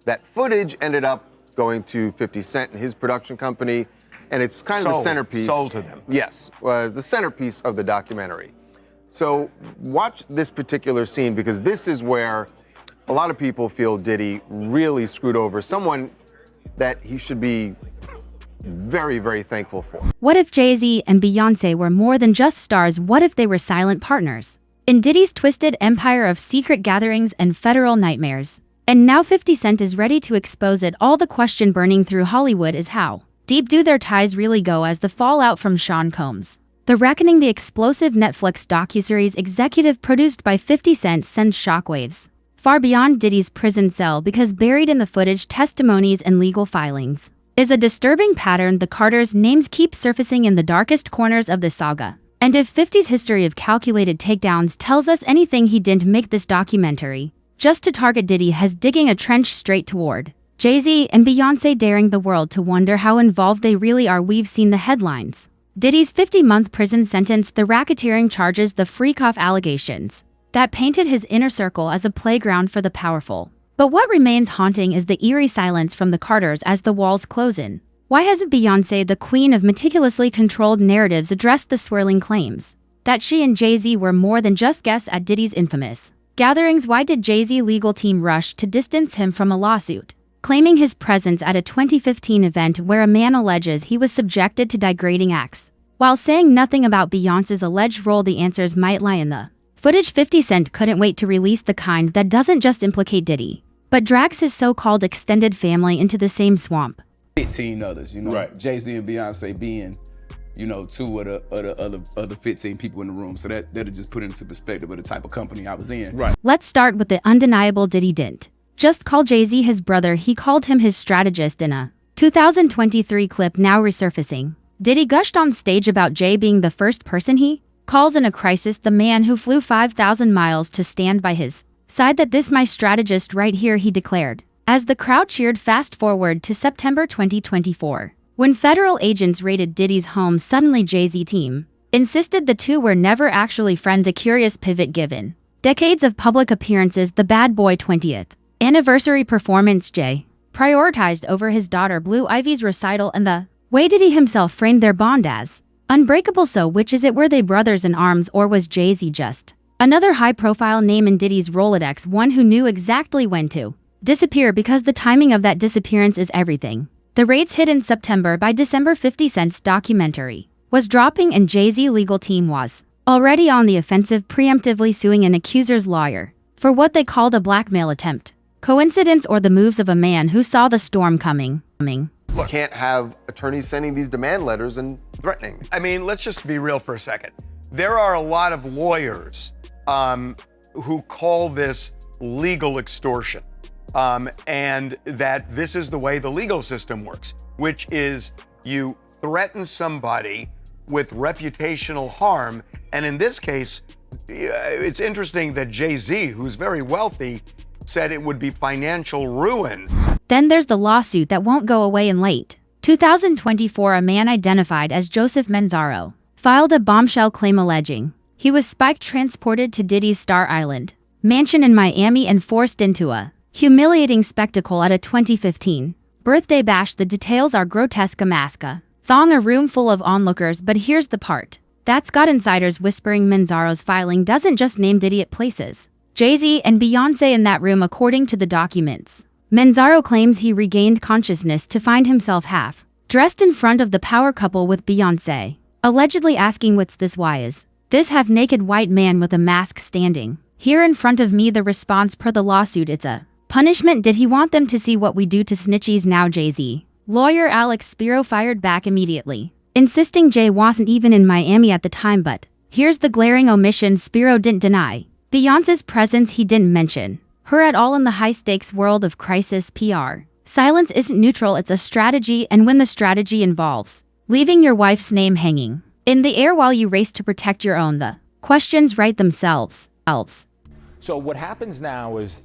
That footage ended up going to 50 Cent and his production company, and it's kind of the centerpiece. Sold to them. Yes, was the centerpiece of the documentary. So watch this particular scene, because this is where a lot of people feel Diddy really screwed over someone that he should be very, very thankful for. What if Jay-Z and Beyoncé were more than just stars? What if they were silent partners in Diddy's twisted empire of secret gatherings and federal nightmares? And now 50 Cent is ready to expose it all. The question burning through Hollywood is how deep do their ties really go as the fallout from Sean Combs' The Reckoning, the explosive Netflix docuseries executive produced by 50 Cent, sends shockwaves far beyond Diddy's prison cell, because buried in the footage, testimonies, and legal filings is a disturbing pattern. The Carters' names keep surfacing in the darkest corners of the saga. And if 50's history of calculated takedowns tells us anything, he didn't make this documentary just to target Diddy has digging a trench straight toward Jay-Z and Beyoncé, daring the world to wonder how involved they really are. We've seen the headlines: Diddy's 50-month prison sentence, the racketeering charges, the freak-off allegations that painted his inner circle as a playground for the powerful. But what remains haunting is the eerie silence from the Carters as the walls close in. Why hasn't Beyoncé, the queen of meticulously controlled narratives, addressed the swirling claims that she and Jay-Z were more than just guests at Diddy's infamous gatherings? Why did Jay-Z legal team rush to distance him from a lawsuit claiming his presence at a 2015 event where a man alleges he was subjected to degrading acts, while saying nothing about Beyoncé's alleged role? The answers might lie in the footage. 50 Cent couldn't wait to release the kind that doesn't just implicate Diddy, but drags his so-called extended family into the same swamp. 15 others, right. Jay-Z and Beyonce being, two of the other 15 people in the room. So that'll just put it into perspective of the type of company I was in. Right. Let's start with the undeniable. Diddy didn't just call Jay-Z his brother, he called him his strategist. In a 2023 clip now resurfacing, Diddy gushed on stage about Jay being the first person he calls in a crisis, the man who flew 5,000 miles to stand by his side. "That this my strategist right here," he declared, as the crowd cheered. Fast forward to September 2024, when federal agents raided Diddy's home. Suddenly Jay-Z team insisted the two were never actually friends, a curious pivot given decades of public appearances. The Bad Boy 20th anniversary performance Jay prioritized over his daughter Blue Ivy's recital, and the way Diddy himself framed their bond as unbreakable. So which is it? Were they brothers in arms, or was Jay-Z just another high-profile name in Diddy's Rolodex, one who knew exactly when to disappear? Because the timing of that disappearance is everything. The raids hit in September. By December, 50 Cent's documentary was dropping, and Jay-Z legal team was already on the offensive, preemptively suing an accuser's lawyer for what they called a blackmail attempt. Coincidence, or the moves of a man who saw the storm coming? Look, can't have attorneys sending these demand letters and threatening. I mean, let's just be real for a second. There are a lot of lawyers who call this legal extortion, and that this is the way the legal system works, which is you threaten somebody with reputational harm. And in this case, it's interesting that Jay-Z, who's very wealthy, said it would be financial ruin. Then there's the lawsuit that won't go away. In late 2024, a man identified as Joseph Manzaro filed a bombshell claim alleging he was spiked, transported to Diddy's Star Island mansion in Miami, and forced into a humiliating spectacle at a 2015 birthday bash. The details are grotesque: a mask, a thong, a room full of onlookers. But here's the part that's got insiders whispering: Manzaro's filing doesn't just name Diddy, it places Jay-Z and Beyoncé in that room. According to the documents, Manzaro claims he regained consciousness to find himself half dressed in front of the power couple with Beyoncé, allegedly asking, "What's this? Why is this half-naked white man with a mask standing here in front of me?" The response per the lawsuit: "It's a punishment. Did he want them to see what we do to snitchies now?" Jay-Z lawyer Alex Spiro fired back immediately, insisting Jay wasn't even in Miami at the time. But here's the glaring omission: Spiro didn't deny Beyoncé's presence. He didn't mention her at all in the high-stakes world of crisis PR. Silence isn't neutral, it's a strategy, and when the strategy involves leaving your wife's name hanging in the air while you race to protect your own, the questions write themselves. So what happens now is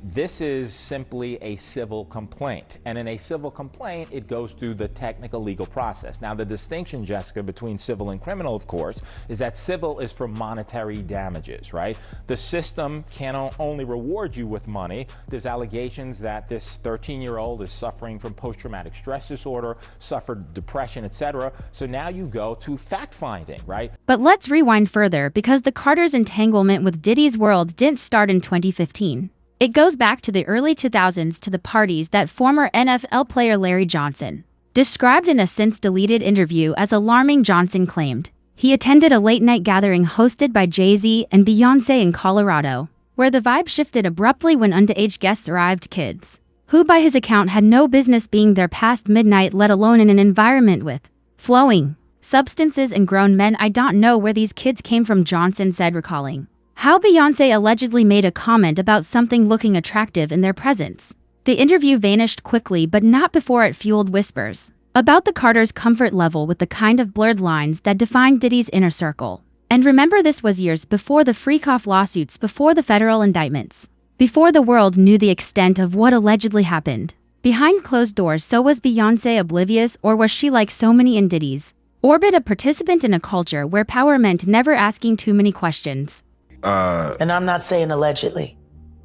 this is simply a civil complaint. And in a civil complaint, it goes through the technical legal process. Now, the distinction, Jessica, between civil and criminal, of course, is that civil is for monetary damages, right? The system can only reward you with money. There's allegations that this 13-year-old is suffering from post-traumatic stress disorder, suffered depression, etc. So now you go to fact-finding, right? But let's rewind further, because the Carters' entanglement with Diddy's world didn't start in 2015. It goes back to the early 2000s to the parties that former NFL player Larry Johnson, described in a since-deleted interview as alarming. Johnson claimed he attended a late-night gathering hosted by Jay-Z and Beyoncé in Colorado, where the vibe shifted abruptly when underage guests arrived, kids who by his account had no business being there past midnight, let alone in an environment with flowing substances and grown men. I don't know where these kids came from, Johnson said, recalling how Beyoncé allegedly made a comment about something looking attractive in their presence. The interview vanished quickly, but not before it fueled whispers about the Carters' comfort level with the kind of blurred lines that defined Diddy's inner circle. And remember, this was years before the freak-off lawsuits, before the federal indictments, before the world knew the extent of what allegedly happened behind closed doors. So was Beyoncé oblivious, or was she, like so many in Diddy's orbit, a participant in a culture where power meant never asking too many questions? And I'm not saying allegedly.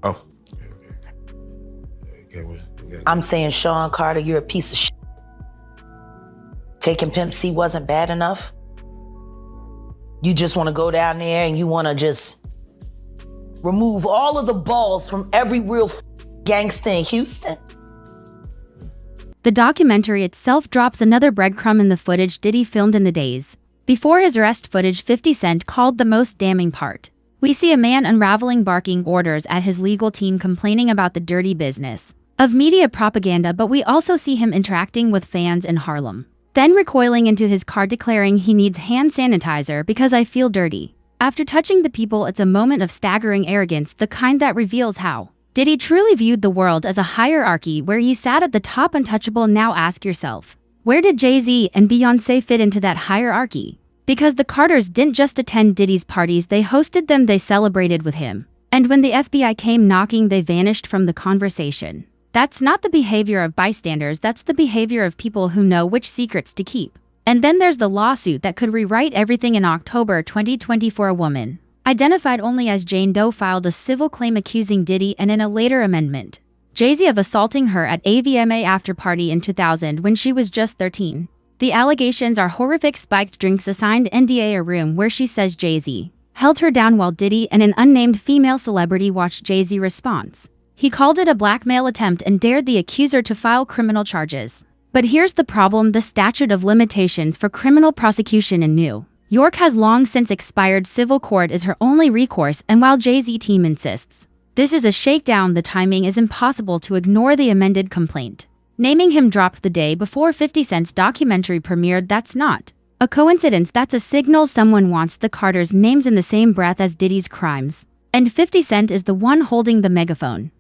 Oh. I'm saying, Sean Carter, you're a piece of shit. Taking Pimp C wasn't bad enough. You just want to go down there and you want to just remove all of the balls from every real gangster in Houston. The documentary itself drops another breadcrumb in the footage Diddy filmed in the days before his arrest, footage 50 Cent called the most damning part. We see a man unraveling, barking orders at his legal team, complaining about the dirty business of media propaganda, but we also see him interacting with fans in Harlem, then recoiling into his car, declaring he needs hand sanitizer because I feel dirty. After touching the people, it's a moment of staggering arrogance, the kind that reveals how Diddy truly viewed the world as a hierarchy where he sat at the top, untouchable. Now ask yourself, where did Jay-Z and Beyoncé fit into that hierarchy? Because the Carters didn't just attend Diddy's parties, they hosted them, they celebrated with him. And when the FBI came knocking, they vanished from the conversation. That's not the behavior of bystanders, that's the behavior of people who know which secrets to keep. And then there's the lawsuit that could rewrite everything. In October 2024, a woman, identified only as Jane Doe, filed a civil claim accusing Diddy and in a later amendment, JayZ, of assaulting her at a VMA after party in 2000 when she was just 13. The allegations are horrific. Spiked drinks, assigned NDA, a room where she says JayZ held her down while Diddy and an unnamed female celebrity watched. JayZ response: he called it a blackmail attempt and dared the accuser to file criminal charges. But here's the problem: the statute of limitations for criminal prosecution in New York has long since expired. Civil court is her only recourse, and while JayZ team insists this is a shakedown, the timing is impossible to ignore. The amended complaint naming him dropped the day before 50 Cent's documentary premiered. That's not a coincidence, that's a signal someone wants the Carters' names in the same breath as Diddy's crimes. And 50 Cent is the one holding the megaphone.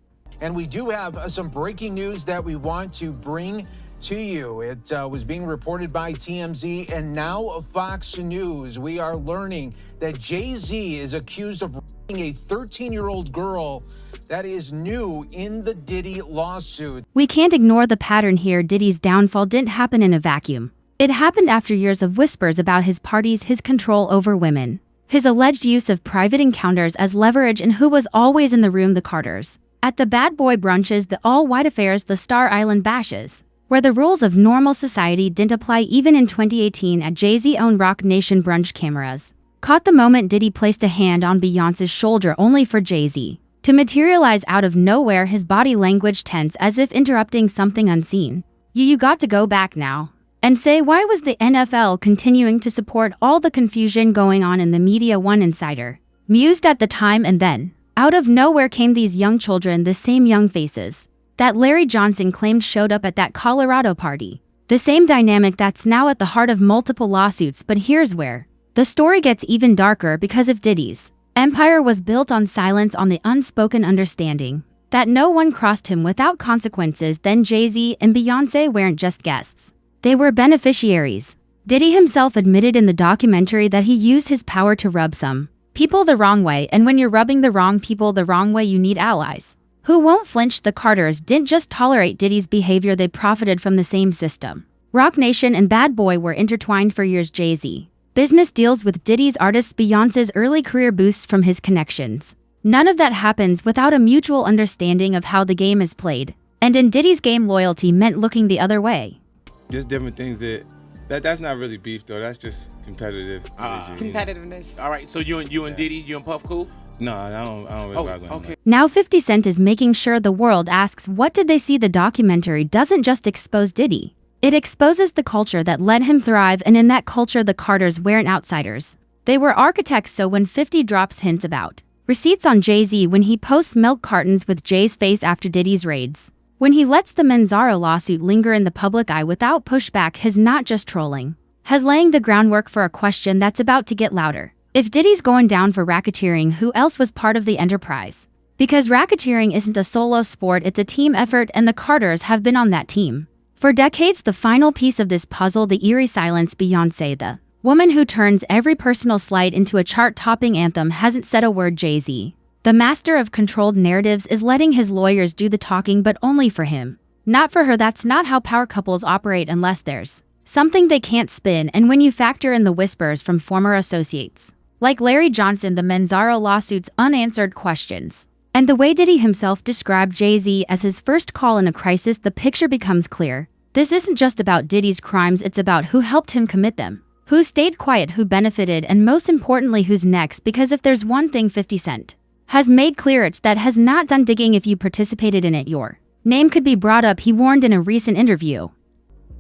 And we do have some breaking news that we want to bring to you. It was being reported by TMZ and now Fox News. We are learning that JayZ is accused of raping a 13-year-old girl. That is new in the Diddy lawsuit. We can't ignore the pattern here. Diddy's downfall didn't happen in a vacuum. It happened after years of whispers about his parties, his control over women, his alleged use of private encounters as leverage, and who was always in the room: the Carters. At the bad boy brunches, the all-white affairs, the Star Island bashes, where the rules of normal society didn't apply. Even in 2018, at JayZ-owned Rock Nation brunch, cameras caught the moment Diddy placed a hand on Beyoncé's shoulder, only for JayZ to materialize out of nowhere, his body language tense as if interrupting something unseen. You got to go back now and say, why was the NFL continuing to support all the confusion going on in the media? One insider mused at the time. And then, out of nowhere came these young children, the same young faces that Larry Johnson claimed showed up at that Colorado party. The same dynamic that's now at the heart of multiple lawsuits. But here's where the story gets even darker, because if Diddy's empire was built on silence, on the unspoken understanding that no one crossed him without consequences, then JayZ and Beyoncé weren't just guests. They were beneficiaries. Diddy himself admitted in the documentary that he used his power to rub some people the wrong way, and when you're rubbing the wrong people the wrong way, you need allies who won't flinch. The Carters didn't just tolerate Diddy's behavior, they profited from the same system. Roc Nation and Bad Boy were intertwined for years. JayZ business deals with Diddy's artists, Beyonce's early career boosts from his connections. None of that happens without a mutual understanding of how the game is played. And in Diddy's game, loyalty meant looking the other way. There's different things that's not really beef though. That's just competitive. Competitiveness. All right, so you and Diddy, you and Puff cool? No, I don't really rock with him. Okay. Now 50 Cent is making sure the world asks, what did they see? The documentary doesn't just expose Diddy. It exposes the culture that let him thrive, and in that culture the Carters weren't outsiders. They were architects. So when 50 drops hints about receipts on JayZ, when he posts milk cartons with Jay's face after Diddy's raids, when he lets the Manzaro lawsuit linger in the public eye without pushback, he's not just trolling, he's laying the groundwork for a question that's about to get louder. If Diddy's going down for racketeering, who else was part of the enterprise? Because racketeering isn't a solo sport, it's a team effort, and the Carters have been on that team for decades. The final piece of this puzzle, the eerie silence. Beyonce, the woman who turns every personal slight into a chart-topping anthem, hasn't said a word. JayZ, the master of controlled narratives, is letting his lawyers do the talking, but only for him, not for her. That's not how power couples operate unless there's something they can't spin. And when you factor in the whispers from former associates like Larry Johnson, the Manzaro lawsuit's unanswered questions, and the way Diddy himself described JayZ as his first call in a crisis, the picture becomes clear. This isn't just about Diddy's crimes, it's about who helped him commit them, who stayed quiet, who benefited, and most importantly, who's next. Because if there's one thing 50 Cent has made clear, it's that has not done digging. If you participated in it, your name could be brought up, he warned in a recent interview.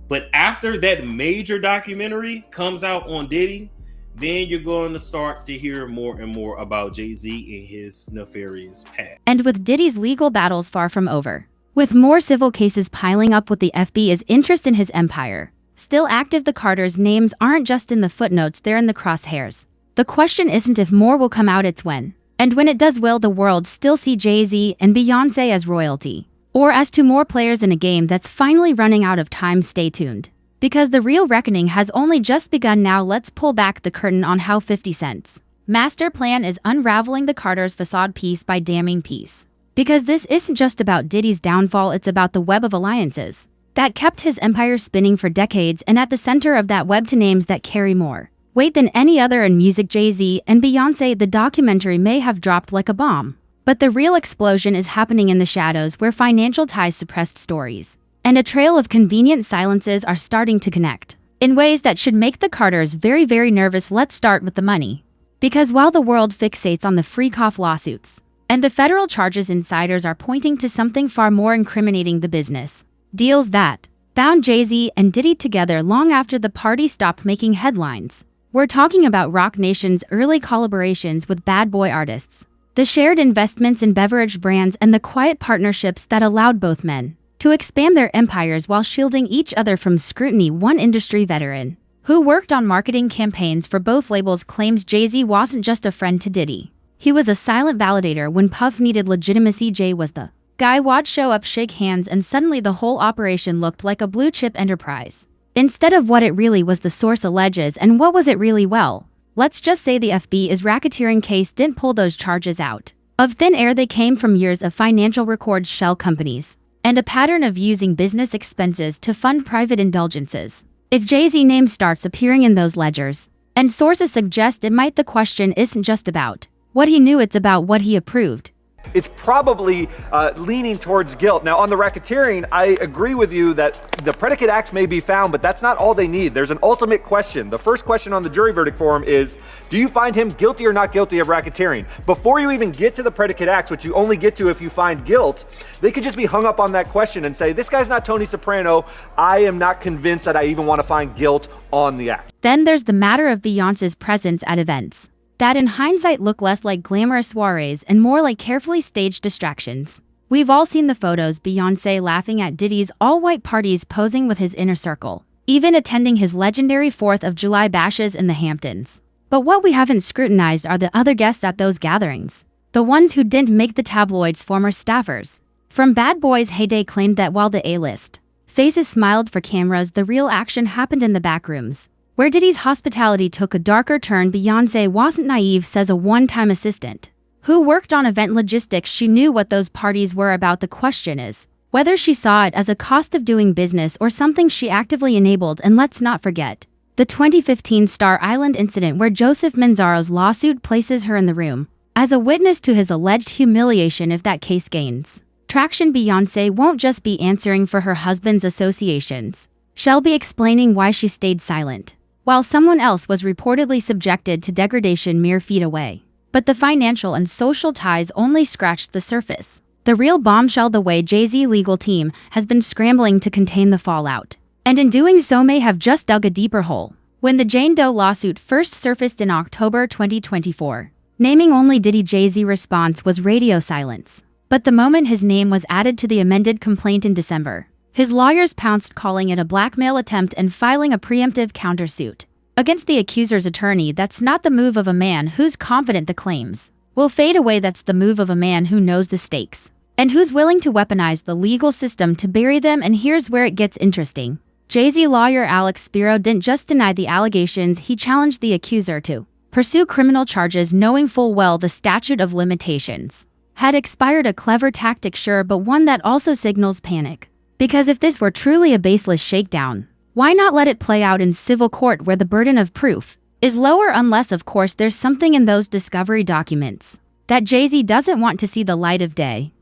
But after that major documentary comes out on Diddy, then you're going to start to hear more and more about JayZ and his nefarious past. And with Diddy's legal battles far from over, with more civil cases piling up, with the FBI's interest in his empire still active, the Carters' names aren't just in the footnotes, they're in the crosshairs. The question isn't if more will come out, it's when. And when it does, will the world still see JayZ and Beyonce as royalty, or as two more players in a game that's finally running out of time? Stay tuned, because the real reckoning has only just begun. Now let's pull back the curtain on how 50 Cent's master plan is unraveling the Carters' facade piece by damning piece. Because this isn't just about Diddy's downfall, it's about the web of alliances that kept his empire spinning for decades, and at the center of that web, to names that carry more weight than any other in music, JayZ and Beyonce. The documentary may have dropped like a bomb, but the real explosion is happening in the shadows, where financial ties, suppressed stories, and a trail of convenient silences are starting to connect in ways that should make the Carters very, very nervous. Let's start with the money. Because while the world fixates on the freak-off lawsuits and the federal charges, insiders are pointing to something far more incriminating: the business deals that bound JayZ and Diddy together long after the party stopped making headlines. We're talking about Roc Nation's early collaborations with Bad Boy artists, the shared investments in beverage brands, and the quiet partnerships that allowed both men to expand their empires while shielding each other from scrutiny. One industry veteran who worked on marketing campaigns for both labels claims JayZ wasn't just a friend to Diddy. He was a silent validator. When Puff needed legitimacy, Jay was the guy would show up, shake hands, and suddenly the whole operation looked like a blue-chip enterprise, instead of what it really was. The source alleges, and what was it really? Well, let's just say the FBI's racketeering case didn't pull those charges out of thin air. They came from years of financial records, shell companies, and a pattern of using business expenses to fund private indulgences. If JayZ name starts appearing in those ledgers, and sources suggest it might, the question isn't just about what he knew, it's about what he approved. It's probably leaning towards guilt. Now, on the racketeering, I agree with you that the predicate acts may be found, but that's not all they need. There's an ultimate question. The first question on the jury verdict form is, do you find him guilty or not guilty of racketeering? Before you even get to the predicate acts, which you only get to if you find guilt, they could just be hung up on that question and say, this guy's not Tony Soprano. I am not convinced that I even want to find guilt on the act. Then there's the matter of Beyonce's presence at events that in hindsight look less like glamorous soirees and more like carefully staged distractions. We've all seen the photos: Beyonce laughing at Diddy's all-white parties, posing with his inner circle, even attending his legendary 4th of July bashes in the Hamptons. But what we haven't scrutinized are the other guests at those gatherings, the ones who didn't make the tabloids. Former staffers from Bad Boy's heyday claimed that while the A-list faces smiled for cameras, the real action happened in the back rooms. Where Diddy's hospitality took a darker turn, Beyoncé wasn't naive, says a one-time assistant who worked on event logistics. She knew what those parties were about. The question is whether she saw it as a cost of doing business or something she actively enabled. And let's not forget the 2015 Star Island incident, where Joseph Manzaro's lawsuit places her in the room as a witness to his alleged humiliation. If that case gains traction, Beyoncé won't just be answering for her husband's associations. She'll be explaining why she stayed silent while someone else was reportedly subjected to degradation mere feet away. But the financial and social ties only scratched the surface. The real bombshell: the way JayZ legal team has been scrambling to contain the fallout, and in doing so may have just dug a deeper hole. When the Jane Doe lawsuit first surfaced in October 2024, naming only Diddy, JayZ response was radio silence. But the moment his name was added to the amended complaint in December, his lawyers pounced, calling it a blackmail attempt and filing a preemptive countersuit against the accuser's attorney. That's not the move of a man who's confident the claims will fade away. That's the move of a man who knows the stakes and who's willing to weaponize the legal system to bury them. And here's where it gets interesting. JayZ lawyer Alex Spiro didn't just deny the allegations, he challenged the accuser to pursue criminal charges, knowing full well the statute of limitations had expired. A clever tactic, sure, but one that also signals panic. Because if this were truly a baseless shakedown, why not let it play out in civil court, where the burden of proof is lower, unless, of course, there's something in those discovery documents that JayZ doesn't want to see the light of day.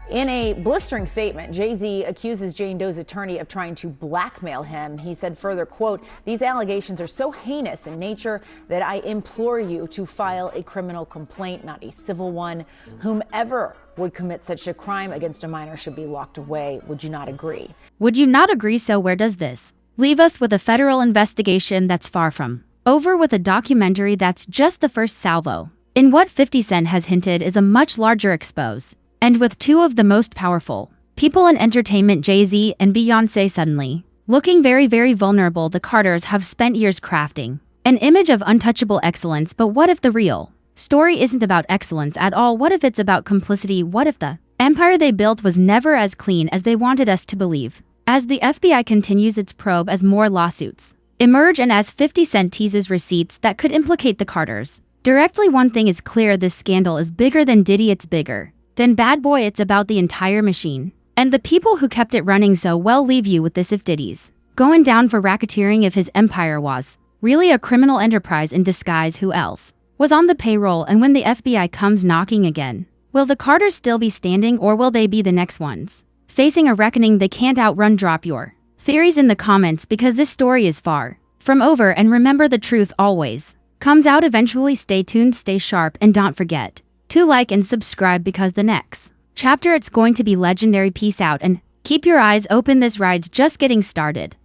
In a blistering statement, JayZ accuses Jane Doe's attorney of trying to blackmail him. He said further, quote, "These allegations are so heinous in nature that I implore you to file a criminal complaint, not a civil one. Whomever would commit such a crime against a minor should be locked away. Would you not agree?" Would you not agree? So where does this leave us? With a federal investigation that's far from over, with a documentary that's just the first salvo in what 50 Cent has hinted is a much larger expose. And with two of the most powerful people in entertainment, JayZ and Beyoncé, suddenly looking very, very vulnerable, the Carters have spent years crafting an image of untouchable excellence. But what if the real story isn't about excellence at all? What if it's about complicity? What if the empire they built was never as clean as they wanted us to believe? As the FBI continues its probe, as more lawsuits emerge, and as 50 Cent teases receipts that could implicate the Carters directly, one thing is clear: this scandal is bigger than Diddy. It's bigger than Bad Boy. It's about the entire machine and the people who kept it running so well. Leave you with this: if Diddy's going down for racketeering, if his empire was really a criminal enterprise in disguise, who else was on the payroll? And when the FBI comes knocking again, will the Carters still be standing, or will they be the next ones facing a reckoning they can't outrun? Drop your theories in the comments, because this story is far from over. And remember, the truth always comes out eventually. Stay tuned, stay sharp, and don't forget to like and subscribe, because the next chapter, it's going to be legendary. Peace out and keep your eyes open. This ride's just getting started.